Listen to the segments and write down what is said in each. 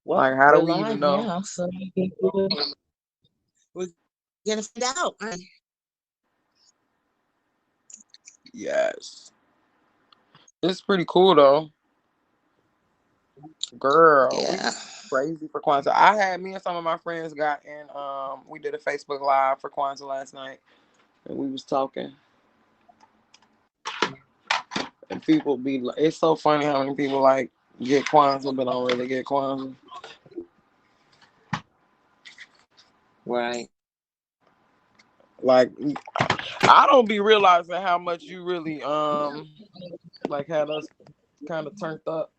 Well, Like, how do we're we even live know? now, so we're gonna find out. Yes. It's pretty cool though. Girl, we Yeah. was crazy for Kwanzaa. I had me and some of my friends got in we did a Facebook live for Kwanzaa last night and we was talking and people be like, it's so funny how many people like get Kwanzaa but don't really get Kwanzaa. Right. Like I don't be realizing how much you really like had us kind of turned up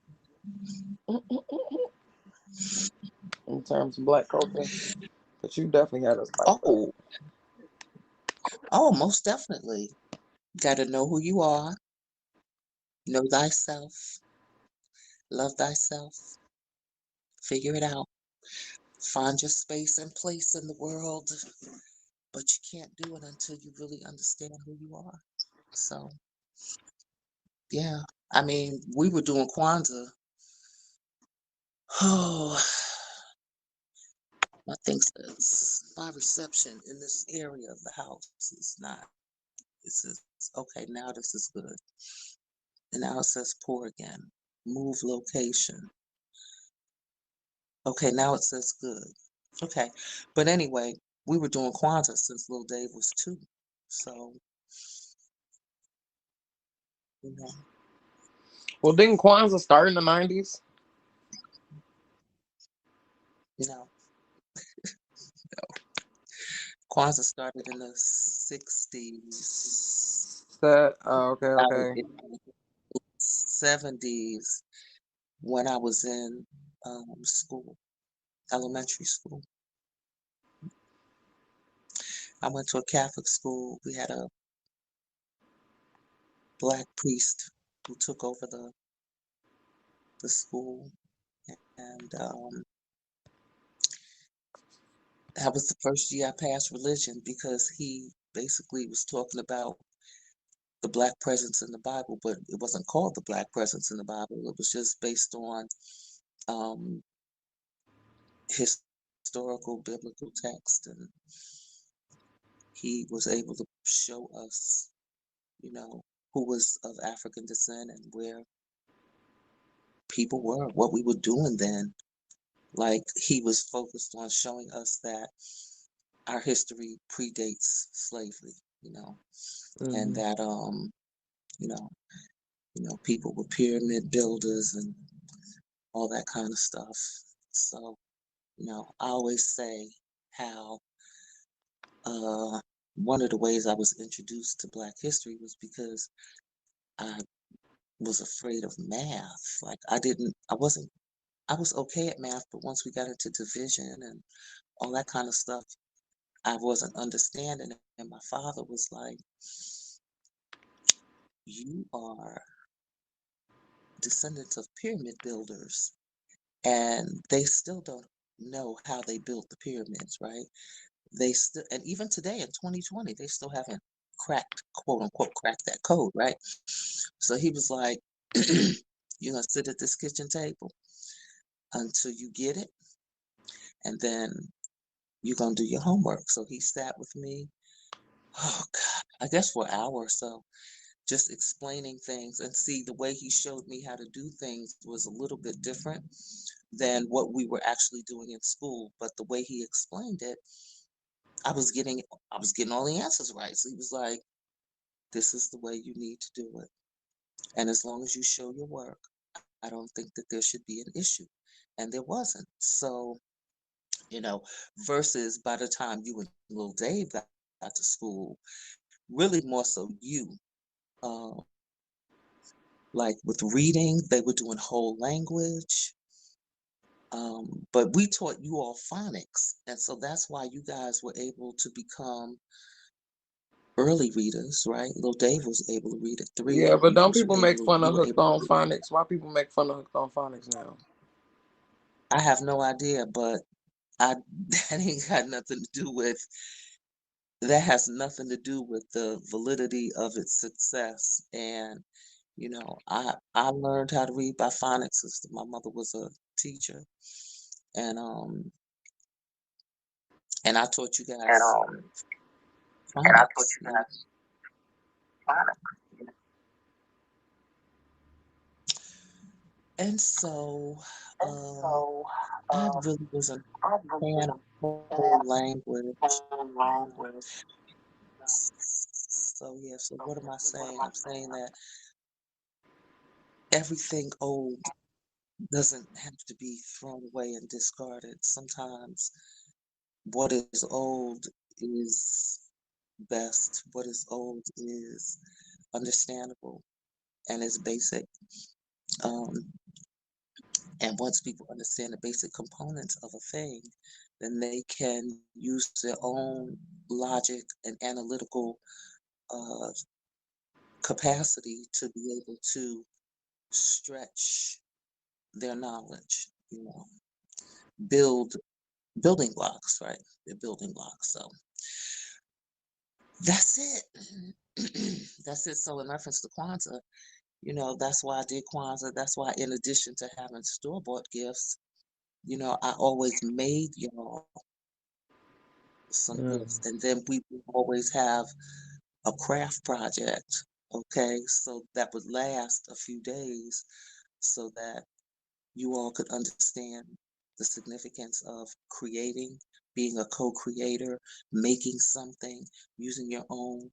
in terms of black culture. But you definitely had us like that. Oh, oh, most definitely. Got to know who you are, know thyself, love thyself, figure it out, find your space and place in the world. But you can't do it until you really understand who you are. So, yeah. I mean, we were doing Kwanzaa. Oh, my thing says my reception in this area of the house is not. It says, okay, now this is good. And now it says poor again. Move location. Okay, now it says good. Okay. But anyway, we were doing Kwanzaa since little Dave was 2. So, you know, Well, didn't Kwanzaa start in the 90s? no, Kwanzaa started in the 60s. Okay, Started okay. in the 70s when I was in school, elementary school. I went to a Catholic school. We had a black priest who took over the school, and that was the first year I passed religion because he basically was talking about the black presence in the Bible, but it wasn't called the black presence in the Bible. It was just based on um, historical biblical text, and he was able to show us, you know, who was of African descent and where people were, what we were doing then. Like he was focused on showing us that our history predates slavery, and Mm-hmm. that you know, people were pyramid builders and all that kind of stuff. So, I always say how uh one of the ways I was introduced to Black history was because I was afraid of math. Like I was okay at math, but once we got into division and all that kind of stuff, I wasn't understanding it. And my father was like, "You are descendants of pyramid builders, and they still don't know how they built the pyramids, right? They still, and even today in 2020, they still haven't cracked, quote unquote, cracked that code, right?" So he was like, "You're gonna sit at this kitchen table until you get it, and then you're gonna do your homework." So he sat with me, oh God, I guess for an hour or so, just explaining things. And see, the way he showed me how to do things was a little bit different than what we were actually doing in school. But the way he explained it, I was getting I was getting all the answers right. So he was like, "This is the way you need to do it. And as long as you show your work, I don't think that there should be an issue." And there wasn't. So, you know, versus by the time you and little Dave got to school, really more so um, like with reading, they were doing whole language. But we taught you all phonics. And so that's why you guys were able to become early readers, right? Little Dave was able to read at Yeah, 3. but don't people make fun You of were hooked able to on read. phonics? Why people make fun of hooked on phonics now? I have no idea, but I that ain't got nothing to do with that has nothing to do with the validity of its success. And I learned how to read by phonics system. My mother was a teacher, and and I taught you guys phonics. And so I really wasn't a fan of whole language. So yeah, so what am I saying? I'm saying that everything old doesn't have to be thrown away and discarded. Sometimes what is old is best. What is old is understandable and is basic. Um, and once people understand the basic components of a thing, then they can use their own logic and analytical uh, capacity to be able to stretch their knowledge, build building blocks, right? They're building blocks. So that's it. That's it. So in reference to Kwanzaa, that's why I did Kwanzaa. That's why in addition to having store-bought gifts, I always made y'all some gifts. Mm. And then we would always have a craft project. Okay. So that would last a few days so that you all could understand the significance of creating, being a co-creator, making something, using your own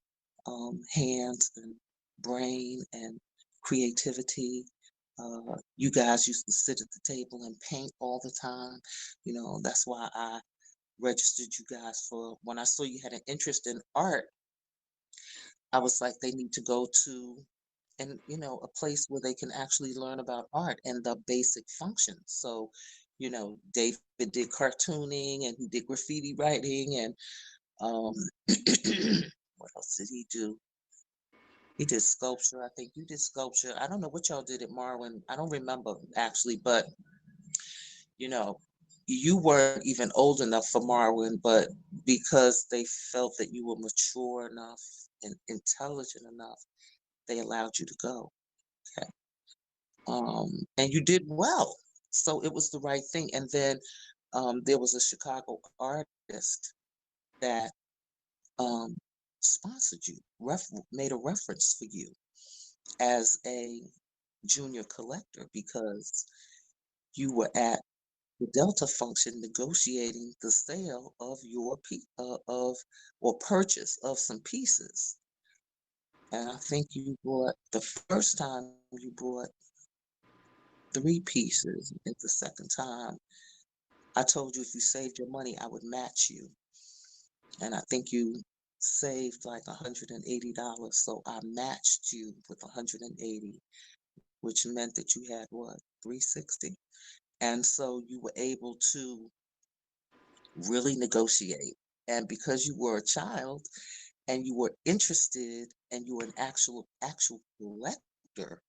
hands and brain and creativity. You guys used to sit at the table and paint all the time. That's why I registered you guys for when I saw you had an interest in art. I was like, they need to go to and a place where they can actually learn about art and the basic functions. So, David did cartooning and he did graffiti writing and um what else did he do? He did sculpture. I think you did sculpture. I don't know what y'all did at Marwin. I don't remember actually, but you know, you weren't even old enough for Marwin, but because they felt that you were mature enough and intelligent enough, they allowed you to go. Okay. And you did well. So it was the right thing. And then there was a Chicago artist that um, sponsored you, made a reference for you as a junior collector because you were at the Delta function negotiating the sale of your of or purchase of some pieces. And I think you bought the first time you bought 3 pieces, and the second time I told you if you saved your money, I would match you. And I think you saved like $180. So I matched you with 180, which meant that you had what, 360. And so you were able to really negotiate. And because you were a child and you were interested and you were an actual collector,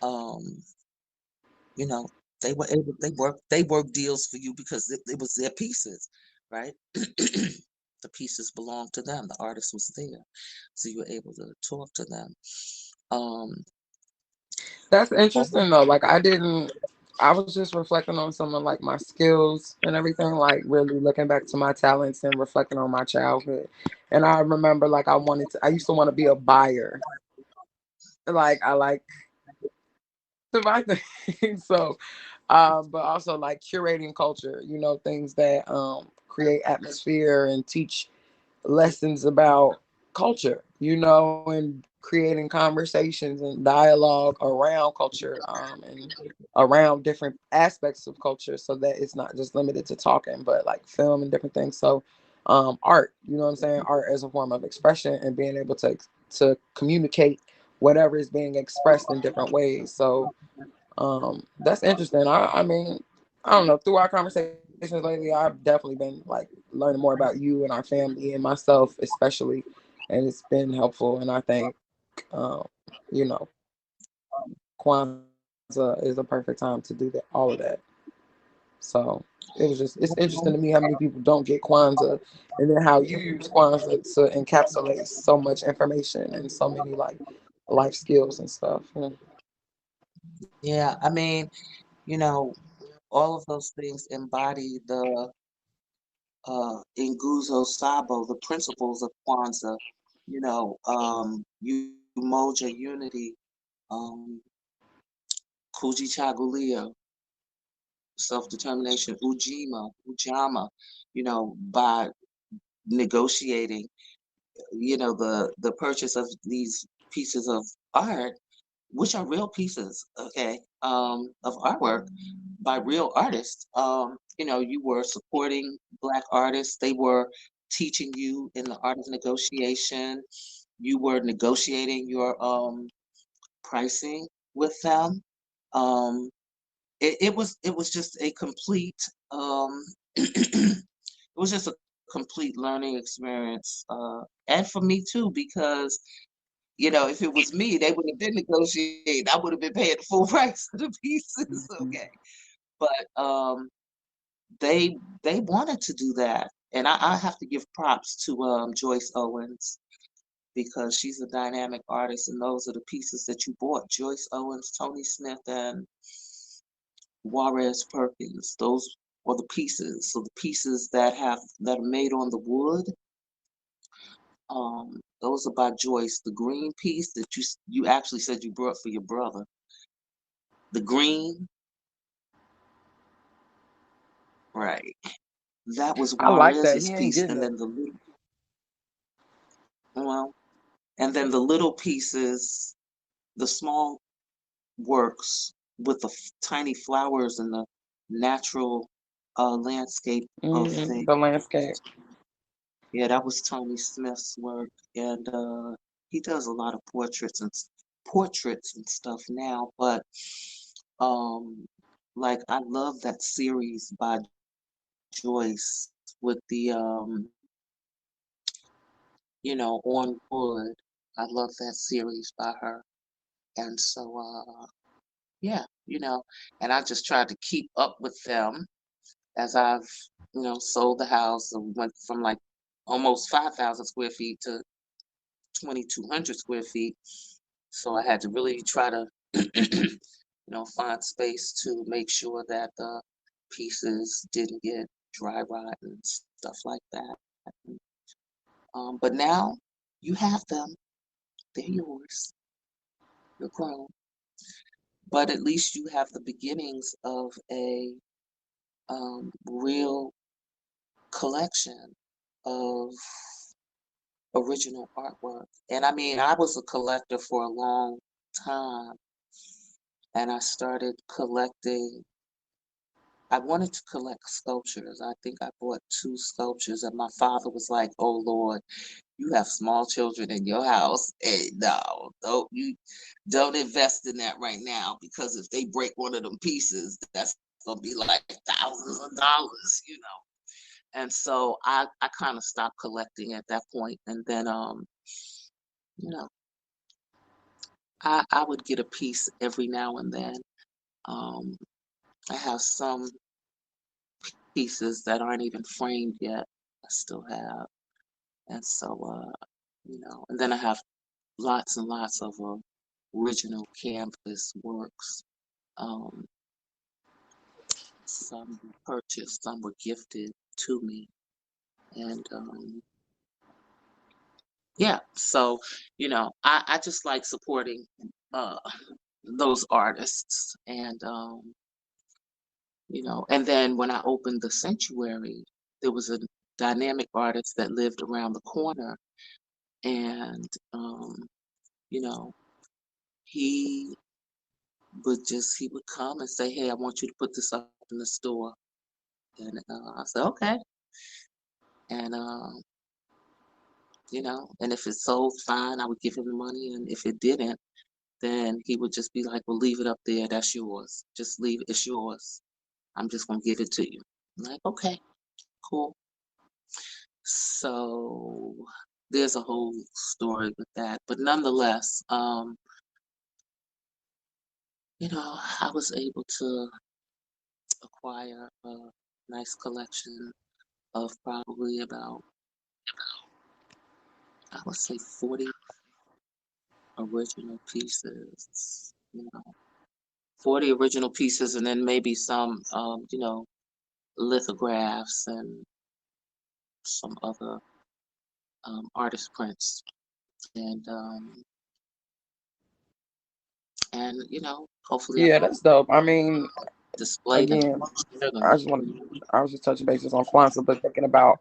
um, you know, they worked deals for you because it was their pieces, right? The pieces belonged to them. The artist was there, so you were able to talk to them. Um, That's all- interesting though. Like I was just reflecting on some of like my skills and everything, like really looking back to my talents and reflecting on my childhood. And I remember like I used to want to be a buyer. Like I like to buy things. So but also like curating culture, things that create atmosphere and teach lessons about culture, and creating conversations and dialogue around culture, and around different aspects of culture so that it's not just limited to talking, but like film and different things. So art, you know what I'm saying? Art as a form of expression and being able to communicate whatever is being expressed in different ways. So that's interesting. I mean, I don't know. Through our conversations lately, I've definitely been like learning more about you and our family and myself, especially, and it's been helpful. And I think, you know, Kwanzaa is a perfect time to do that, all of that. So it's interesting to me how many people don't get Kwanzaa, and then how you use Kwanzaa to encapsulate so much information and so many like life skills and stuff. Yeah. Yeah, I mean, you know, all of those things embody the Nguzo Sabo, the principles of Kwanzaa, Umoja Unity, um, Kujichagulia, self-determination, by negotiating, the purchase of these pieces of art, which are real pieces, okay, of artwork by real artists. You were supporting Black artists. They were teaching you in the art of negotiation. You were negotiating your pricing with them. Um, it was just a complete it was just a complete learning experience, and for me too, because if it was me, they would have been negotiating. I would have been paying the full price of the pieces, okay. Mhm. But they wanted to do that, and I have to give props to Joyce Owens because she's a dynamic artist, and those are the pieces that you bought: Joyce Owens, Tony Smith, and Juarez Perkins. Those are the pieces. So the pieces that are made on the wood, those are by Joyce. The green piece that you actually said you brought for your brother, the green, right? That was I like that. Juarez's He ain't piece, getting and it. then well, and then the little pieces, the small works with the tiny flowers and the natural landscape of things. The landscape. Yeah, that was Tony Smith's work, and he does a lot of portraits and stuff now. But um, like I love that series by Joyce with the on wood. I love that series by her, and so yeah, and I just tried to keep up with them as I've sold the house and went from like almost 5,000 square feet to 2,200 square feet. So I had to really try to, find space to make sure that the pieces didn't get dry rot and stuff like that. But now you have them; they're yours. You're grown, but at least you have the beginnings of a real collection of original artwork. And I mean, I was a collector for a long time, and I started collecting. I wanted to collect sculptures. I think I bought two sculptures, and my father was like, "Oh Lord, you have small children in your house, and no, don't invest in that right now because if they break one of them pieces, that's gonna be like thousands of dollars. And so I kind of stopped collecting at that point, and then you know, I would get a piece every now and then. Um, I have some pieces that aren't even framed yet. I still have, and so and then I have lots and lots of original canvas works. Um, some were purchased, some were gifted to me, and yeah. So I just like supporting uh, those artists, and and then when I opened the sanctuary, there was a dynamic artist that lived around the corner, and you know, he he would come and say, "Hey, I want you to put this up in the store," and I said, "Okay," and and if it sold, fine, I would give him the money, and if it didn't, then he would just be like, "Well, leave it up there. That's yours. Just leave it. It's yours. I'm just gonna give it to you." I'm like, okay, cool. So there's a whole story with that. But nonetheless, I was able to acquire a nice collection of probably about, I would say 40 original pieces, 40 original pieces, and then maybe some, lithographs and some other artist prints, and hopefully I Yeah, can that's dope. I mean, display them, again, share them. I was just touching bases on Kwanzaa, but thinking about,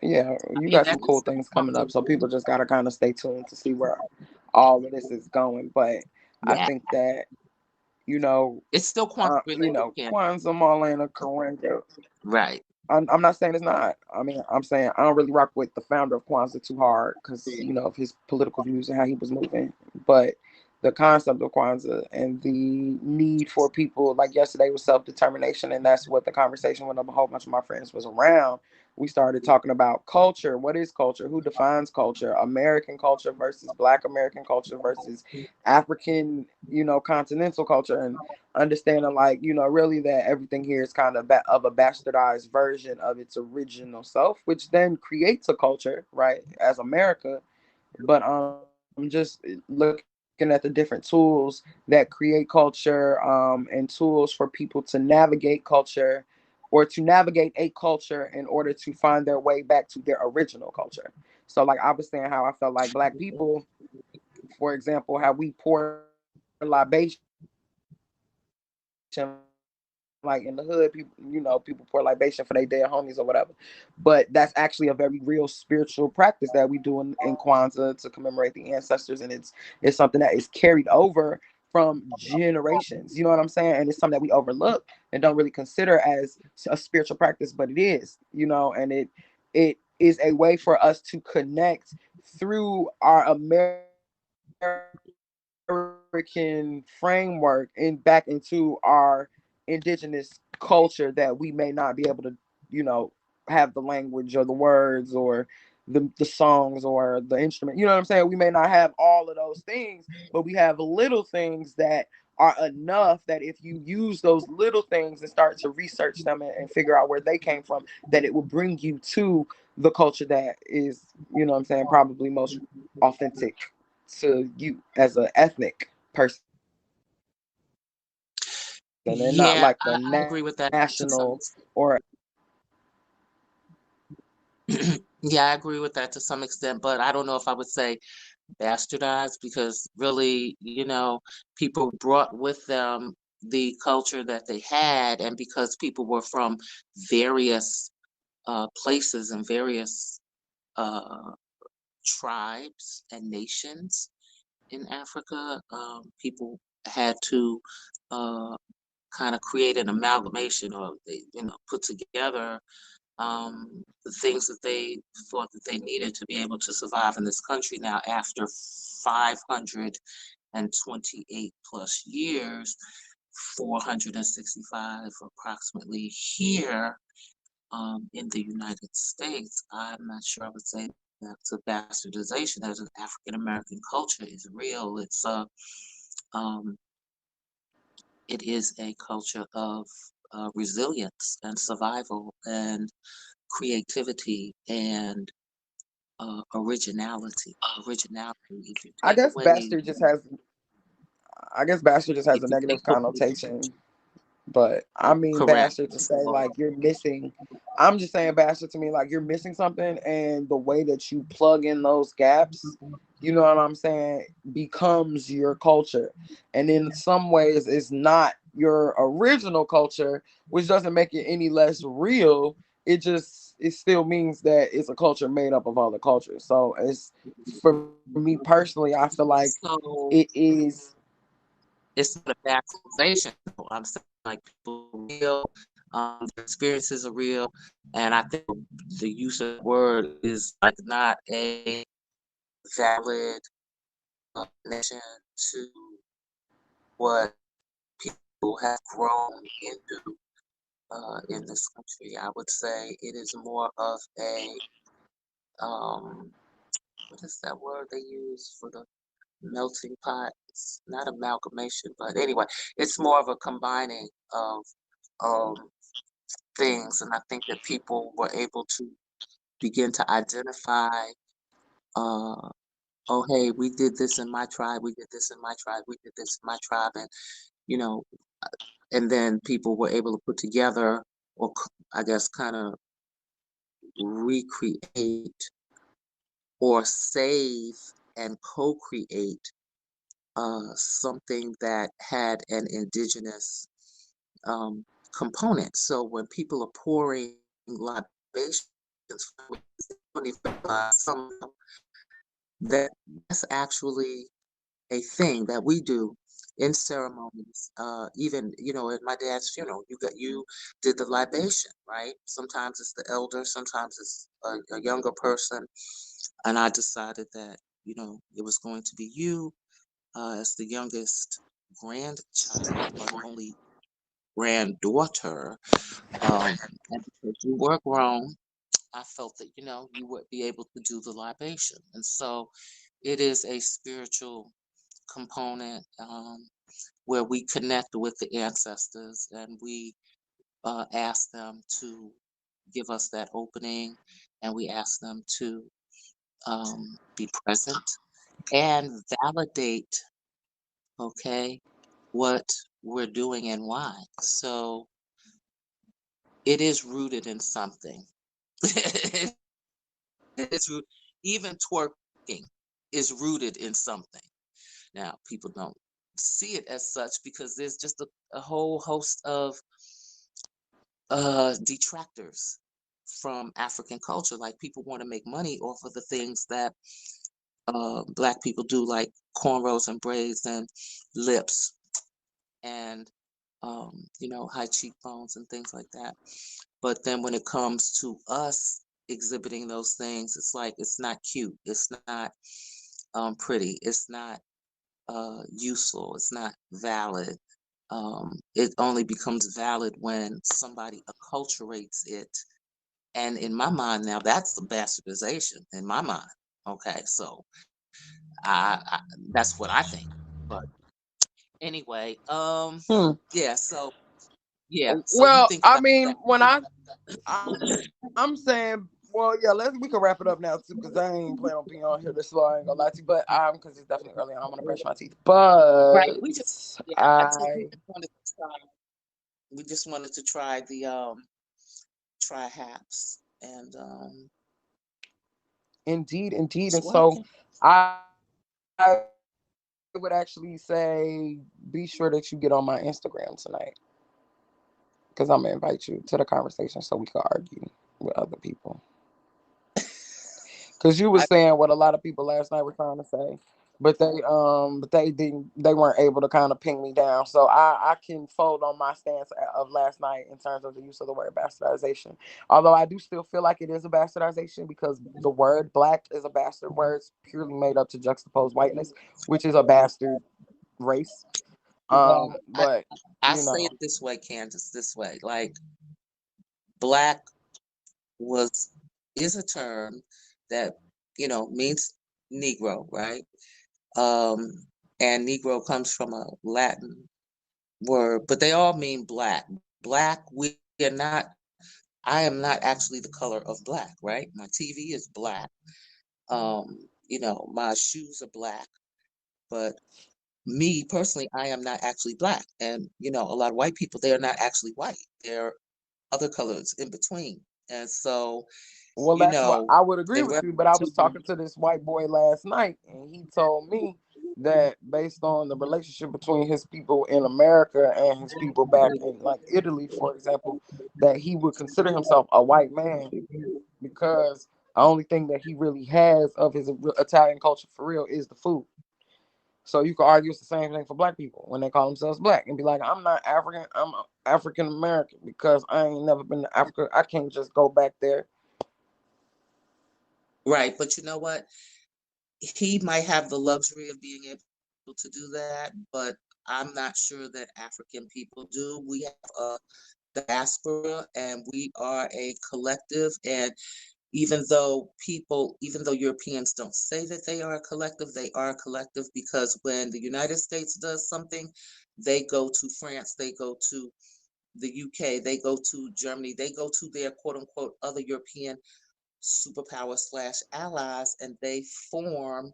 yeah, I you mean, got that some cool is things coming Kwanzaa. up. So people just got to kind of stay tuned to see where all of this is going. But I Yeah, think that, you know, it's still Kwanzaa related, Ken. Kwanzaa, Marlena, Karenga, Right. I'm not saying it's not. I mean, I'm saying I don't really rock with the founder of Kwanzaa too hard because, of his political views and how he was moving. But the concept of Kwanzaa and the need for people, like yesterday was self determination, and that's what the conversation with a whole bunch of my friends was around. We started talking about culture. What is culture? Who defines culture? American culture versus Black American culture versus African, continental culture. And understanding like really that everything here is kind of of a bastardized version of its original self, which then creates a culture, right, as America. But just looking at the different tools that create culture, and tools for people to navigate culture, or to navigate a culture in order to find their way back to their original culture. So like I was saying how I felt like Black people, for example, how we pour libation, like in the hood, people, people pour libation for their dead homies or whatever. But that's actually a very real spiritual practice that we do in Kwanzaa to commemorate the ancestors, and it's something that is carried over from generations. You know what I'm saying? And it's something that we overlook and don't really consider as a spiritual practice, but it is. And it is a way for us to connect through our American framework and back into our indigenous culture that we may not be able to, have the language or the words or the songs or the instrument. You know what I'm saying? We may not have all of those things, but we have little things that are enough that if you use those little things and start to research them and figure out where they came from, that it will bring you to the culture that is, probably most authentic to you as an ethnic person, and not like the national or Yeah, I agree with that to some extent. Yeah, I agree with that to some extent, but I don't know if I would say bastardized because really, people brought with them the culture that they had, and because people were from various places and various uh, tribes and nations in Africa, people had to uh, kind of create an amalgamation, or they, put together the things that they thought that they needed to be able to survive in this country now after 528 plus years, 465 approximately here in the United States. I'm not sure I would say that's a bastardization. As an African American culture is real. Um, it is a culture of resilience and survival and creativity and originality. If you I take guess away, bastard just has I guess bastard just has if a you take negative away, connotation. But I mean correct. bastard to say like you're missing. I'm just saying bastard to me like you're missing something, and the way that you plug in those gaps, you know what I'm saying, becomes your culture. And in some ways it's not your original culture, which doesn't make it any less real. It still means that it's a culture made up of other cultures. So it's, for me personally, I feel like it So is. it's not a bastardization. Though. I'm saying like people are real, their experiences are real, and I think the use of the word is like not a valid connection to what people have grown into in this country. I would say it is more of a um, what is that word they use for the melting pot? It's not amalgamation, but anyway, it's more of a combining of um, things, and I think that people were able to begin to identify uh, oh, hey, we did this in my tribe, we did this in my tribe, we did this in my tribe, and you know, and then people were able to put together, or I guess kind of recreate or save and co-create something that had an indigenous um, component. So when people are pouring libations, some that that's actually a thing that we do in ceremonies. Even at my dad's funeral, you did the libation, right? Sometimes it's the elder, sometimes it's a younger person, and I decided that it was going to be you as the youngest grandchild, but only granddaughter. And because you were grown, I felt that you would be able to do the libation, and so it is a spiritual component where we connect with the ancestors and we ask them to give us that opening, and we ask them to be present and validate, okay, what we're doing and why. So it is rooted in something. it's even twerking is rooted in something. Now, people don't see it as such because there's just a whole host of detractors from African culture. Like people want to make money off of the things that Black people do, like cornrows and braids and lips and high cheekbones and things like that. But then when it comes to us exhibiting those things, it's like it's not cute, it's not pretty, it's not useful, it's not valid. It only becomes valid when somebody acculturates it. And in my mind now, that's the bastardization in my mind. Okay, so I that's what I think. But anyway, Hmm. yeah. So you Well, think I about mean, that. I'm saying, well, yeah, we can wrap it up now too, because I ain't planning on being on here this long. I ain't gonna lie to you, but because it's definitely early, and I want to brush my teeth. Right? But We just yeah. I think I we just wanted to try the try haps and indeed, it's and so working. I would actually say be sure that you get on my Instagram tonight, because I'm gonna invite you to the conversation so we can argue with other people. Because you were I saying what a lot of people last night were trying to say, but they weren't able to kind of ping me down. So I can fold on my stance of last night in terms of the use of the word bastardization. Although I do still feel like it is a bastardization, because the word black is a bastard word. It's purely made up to juxtapose whiteness, which is a bastard race. well, But I you say know, it this way, Candace, this way. Like black was is a term that means Negro, right? And Negro comes from a Latin word, but they all mean black. Black, we are not, I am not actually the color of black, right? My TV is black. My shoes are black, but me personally, I am not actually black. And, a lot of white people, they are not actually white. They're other colors in between. And so, well, that's what I would agree in with you. But I was reference to, talking to this white boy last night, and he told me that based on the relationship between his people in America and his people back in like Italy, for example, that he would consider himself a white man, because the only thing that he really has of his Italian culture for real is the food. So you could argue it's the same thing for black people when they call themselves black and be like, I'm not African, I'm African American, because I ain't never been to Africa. I can't just go back there. right. But you know what? He might have the luxury of being able to do that, but I'm not sure that African people do. We have a diaspora and we are a collective. And even though Europeans don't say that they are a collective, they are a collective because when the United States does something, they go to France, they go to the UK, they go to Germany, they go to their quote unquote other European superpower slash allies, and they form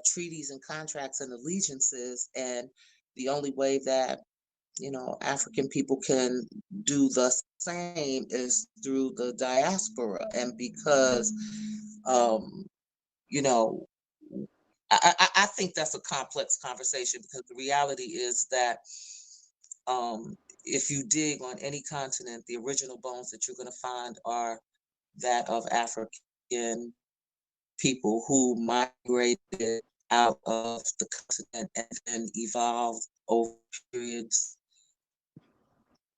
treaties and contracts and allegiances, and the only way that African people can do the same is through the diaspora. And because um, you know, I think that's a complex conversation, because the reality is that if you dig on any continent, the original bones that you're going to find are that of African people who migrated out of the continent and then evolved over periods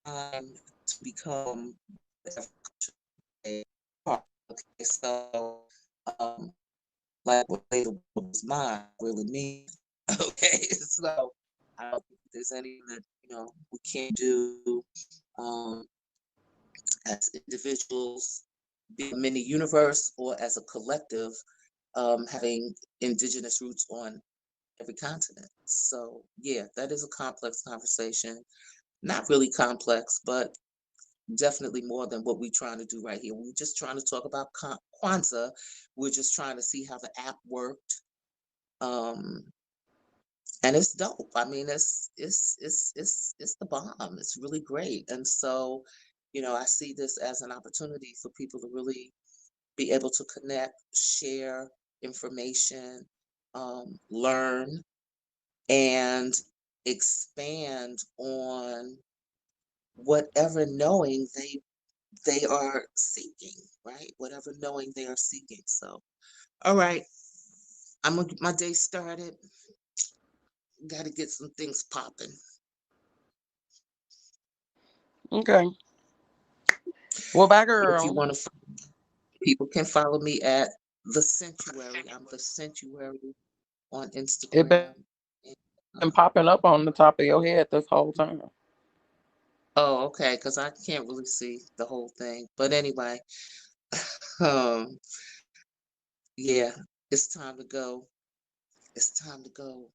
time to become whatever culture they are. Okay, so um, like what made the world was mine really means. Okay, so I don't think there's anything that we can't do um, as individuals, be a mini universe, or as a collective, having indigenous roots on every continent. So yeah, that is a complex conversation. Not really complex, but definitely more than what we're trying to do right here. We're just trying to talk about Kwanzaa. We're just trying to see how the app worked. Um, and it's dope. I mean, it's the bomb. It's really great. And so, I see this as an opportunity for people to really be able to connect, share information, learn, and expand on whatever knowing they are seeking, right? Whatever knowing they are seeking. So, all right, I'm gonna get my day started. Got to get some things popping. Okay. Well, bye, If you girl. want to, people can follow me at the Sanctuary. I'm the Sanctuary on It been Instagram. And, popping up on the top of your head this whole time. oh, okay, because I can't really see the whole thing. But anyway, um, yeah, it's time to go. It's time to go.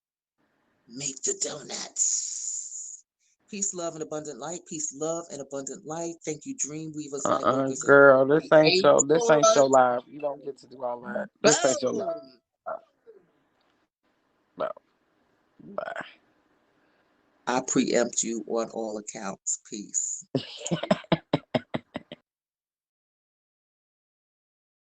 Make the donuts. Peace, love, and abundant light. Peace, love, and abundant light. Thank you, dream weavers, light workers, and Girl, this ain't your creators. live. You don't get to do all that. This ain't your live. Boom! No. Bye. I preempt you on all accounts. Peace.